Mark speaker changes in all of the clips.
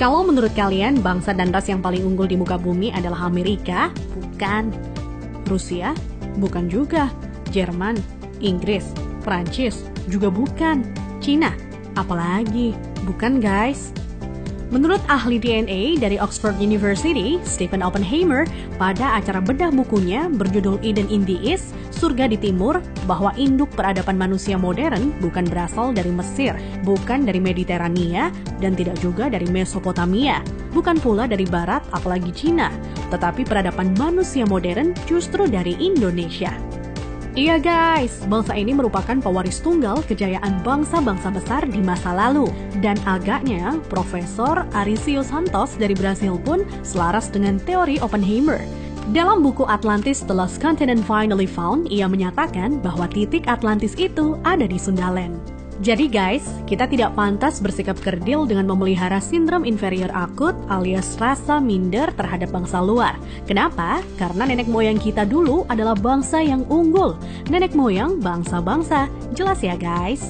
Speaker 1: Kalau menurut kalian bangsa dan ras yang paling unggul di muka bumi adalah Amerika? Bukan. Rusia? Bukan juga. Jerman? Inggris? Prancis? Juga bukan. Cina? Apalagi? Bukan guys. Menurut ahli DNA dari Oxford University, Stephen Oppenheimer, pada acara bedah bukunya berjudul Eden in the East, Surga di Timur, bahwa induk peradaban manusia modern bukan berasal dari Mesir, bukan dari Mediterania, dan tidak juga dari Mesopotamia, bukan pula dari Barat apalagi Cina, tetapi peradaban manusia modern justru dari Indonesia. Iya guys, bangsa ini merupakan pewaris tunggal kejayaan bangsa-bangsa besar di masa lalu. Dan agaknya, Profesor Arício Santos dari Brasil pun selaras dengan teori Oppenheimer. Dalam buku Atlantis The Lost Continent Finally Found, ia menyatakan bahwa titik Atlantis itu ada di Sundaland. Jadi guys, kita tidak pantas bersikap kerdil dengan memelihara sindrom inferior akut alias rasa minder terhadap bangsa luar. Kenapa? Karena nenek moyang kita dulu adalah bangsa yang unggul. Nenek moyang bangsa-bangsa. Jelas ya guys?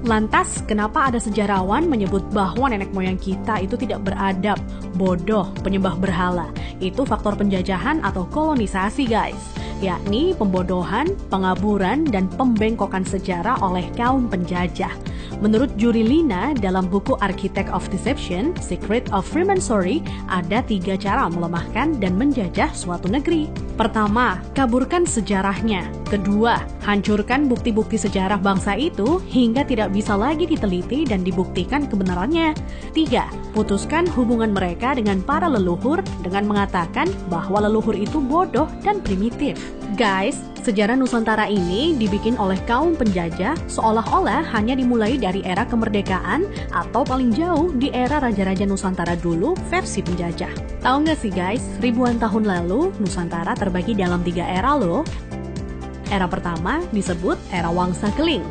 Speaker 1: Lantas, kenapa ada sejarawan menyebut bahwa nenek moyang kita itu tidak beradab, bodoh, penyembah berhala? Itu faktor penjajahan atau kolonisasi guys. Yakni pembodohan, pengaburan, dan pembengkokan sejarah oleh kaum penjajah. Menurut Juri Lina dalam buku Architect of Deception, Secret of Freemasonry, ada 3 cara melemahkan dan menjajah suatu negeri. Pertama, kaburkan sejarahnya. Kedua, hancurkan bukti-bukti sejarah bangsa itu hingga tidak bisa lagi diteliti dan dibuktikan kebenarannya. 3, putuskan hubungan mereka dengan para leluhur dengan mengatakan bahwa leluhur itu bodoh dan primitif. Guys, sejarah Nusantara ini dibikin oleh kaum penjajah seolah-olah hanya dimulai dari era kemerdekaan atau paling jauh di era Raja-Raja Nusantara dulu versi penjajah. Tahu nggak sih guys, ribuan tahun lalu Nusantara terbagi dalam 3 era loh. Era pertama disebut era Wangsa Keling.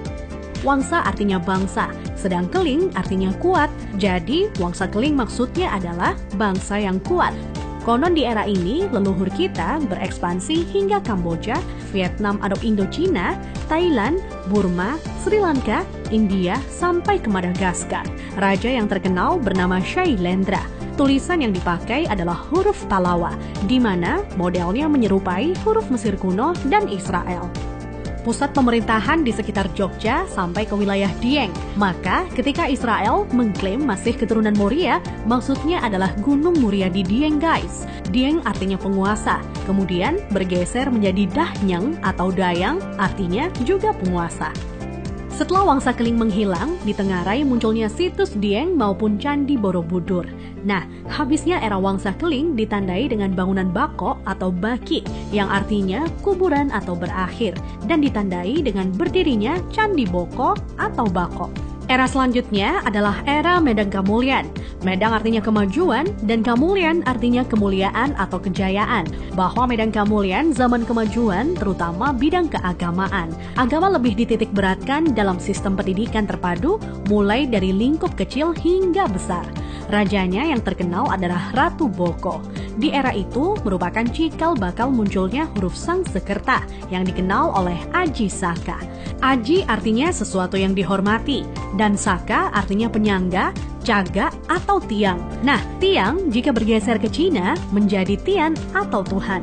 Speaker 1: Wangsa artinya bangsa, sedang Keling artinya kuat. Jadi Wangsa Keling maksudnya adalah bangsa yang kuat. Konon di era ini, leluhur kita berekspansi hingga Kamboja, Vietnam atau Indochina, Thailand, Burma, Sri Lanka, India, sampai ke Madagaskar. Raja yang terkenal bernama Shailendra. Tulisan yang dipakai adalah huruf Talawa, di mana modelnya menyerupai huruf Mesir kuno dan Israel. Pusat pemerintahan di sekitar Jogja sampai ke wilayah Dieng. Maka ketika Israel mengklaim masih keturunan Moria, maksudnya adalah Gunung Muria di Dieng guys. Dieng artinya penguasa, kemudian bergeser menjadi Dahnyang atau Dayang, artinya juga penguasa. Setelah Wangsa Keling menghilang, ditengarai munculnya situs Dieng maupun Candi Borobudur. Nah, habisnya era Wangsa Keling ditandai dengan bangunan Bako atau Baki, yang artinya kuburan atau berakhir, dan ditandai dengan berdirinya Candi Boko atau Bako. Era selanjutnya adalah era Medang Kamulyan. Medang artinya kemajuan dan Kamulyan artinya kemuliaan atau kejayaan. Bahwa Medang Kamulyan zaman kemajuan terutama bidang keagamaan. Agama lebih dititik beratkan dalam sistem pendidikan terpadu mulai dari lingkup kecil hingga besar. Rajanya yang terkenal adalah Ratu Boko. Di era itu merupakan cikal bakal munculnya huruf Sangsekerta yang dikenal oleh Aji Saka. Aji artinya sesuatu yang dihormati, dan Saka artinya penyangga, caga, atau tiang. Nah, tiang jika bergeser ke Cina menjadi Tian atau Tuhan.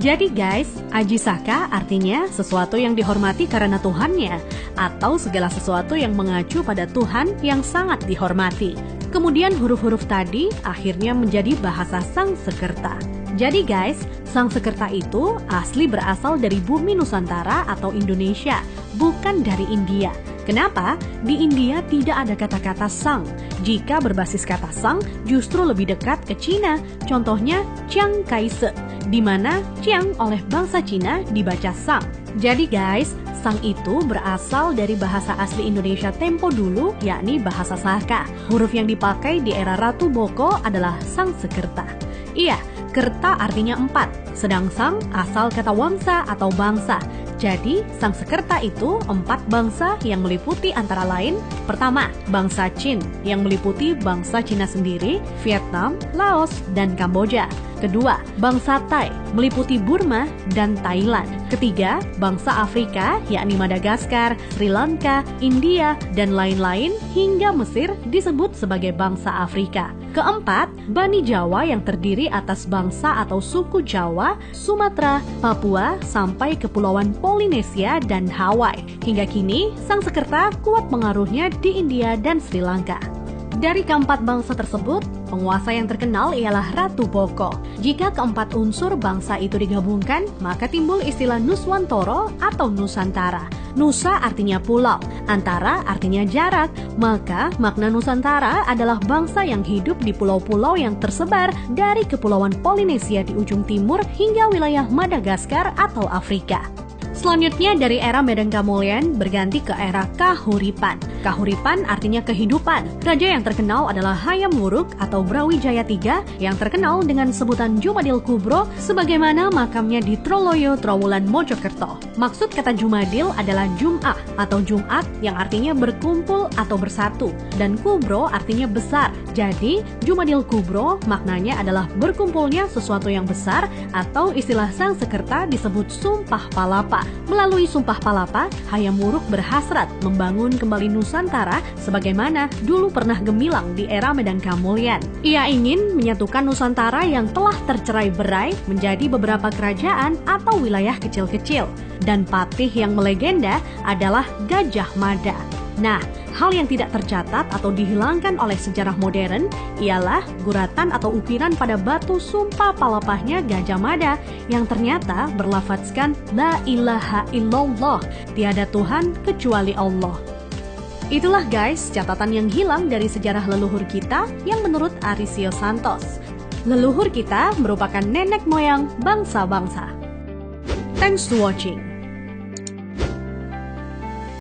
Speaker 1: Jadi guys, Aji Saka artinya sesuatu yang dihormati karena Tuhannya, atau segala sesuatu yang mengacu pada Tuhan yang sangat dihormati. Kemudian huruf-huruf tadi akhirnya menjadi bahasa Sangsekerta. Jadi guys, Sangsekerta itu asli berasal dari bumi Nusantara atau Indonesia, bukan dari India. Kenapa? Di India tidak ada kata-kata sang. Jika berbasis kata sang, justru lebih dekat ke Cina. Contohnya Chiang Kai-shek, di mana Chiang oleh bangsa Cina dibaca sang. Jadi guys, sang itu berasal dari bahasa asli Indonesia tempo dulu, yakni bahasa Saka. Huruf yang dipakai di era Ratu Boko adalah Sangsekerta. Iya, kerta artinya 4, sedang sang asal kata wangsa atau bangsa. Jadi, Sangsekerta itu 4 bangsa yang meliputi antara lain, pertama, bangsa Qin yang meliputi bangsa Cina sendiri, Vietnam, Laos, dan Kamboja. Kedua, bangsa Thai meliputi Burma dan Thailand. Ketiga, bangsa Afrika, yakni Madagaskar, Sri Lanka, India, dan lain-lain hingga Mesir disebut sebagai bangsa Afrika. Keempat, Bani Jawa yang terdiri atas bangsa atau suku Jawa, Sumatera, Papua, sampai Kepulauan Polinesia dan Hawaii. Hingga kini, Sangsekerta kuat pengaruhnya di India dan Sri Lanka. Dari keempat bangsa tersebut, penguasa yang terkenal ialah Ratu Boko. Jika keempat unsur bangsa itu digabungkan, maka timbul istilah Nuswantara atau Nusantara. Nusa artinya pulau, antara artinya jarak, maka makna Nusantara adalah bangsa yang hidup di pulau-pulau yang tersebar dari Kepulauan Polinesia di ujung timur hingga wilayah Madagaskar atau Afrika. Selanjutnya dari era Medan Kamulyan berganti ke era Kahuripan. Kahuripan artinya kehidupan. Raja yang terkenal adalah Hayam Wuruk atau Brawijaya III yang terkenal dengan sebutan Jumadil Kubro sebagaimana makamnya di Troloyo, Trowulan, Mojokerto. Maksud kata Jumadil adalah Jum'ah atau Jumat yang artinya berkumpul atau bersatu dan Kubro artinya besar. Jadi Jumadil Kubro maknanya adalah berkumpulnya sesuatu yang besar atau istilah Sangsekerta disebut Sumpah Palapa. Melalui Sumpah Palapa, Hayam Wuruk berhasrat membangun kembali Nusantara sebagaimana dulu pernah gemilang di era Medan Kamulyan. Ia ingin menyatukan Nusantara yang telah tercerai-berai menjadi beberapa kerajaan atau wilayah kecil-kecil. Dan patih yang melegenda adalah Gajah Mada. Nah, hal yang tidak tercatat atau dihilangkan oleh sejarah modern ialah guratan atau ukiran pada batu sumpah palapahnya Gajah Mada yang ternyata berlafadzkan La ilaha illallah, tiada Tuhan kecuali Allah. Itulah guys catatan yang hilang dari sejarah leluhur kita yang menurut Arisio Santos. Leluhur kita merupakan nenek moyang bangsa-bangsa. Thanks to watching.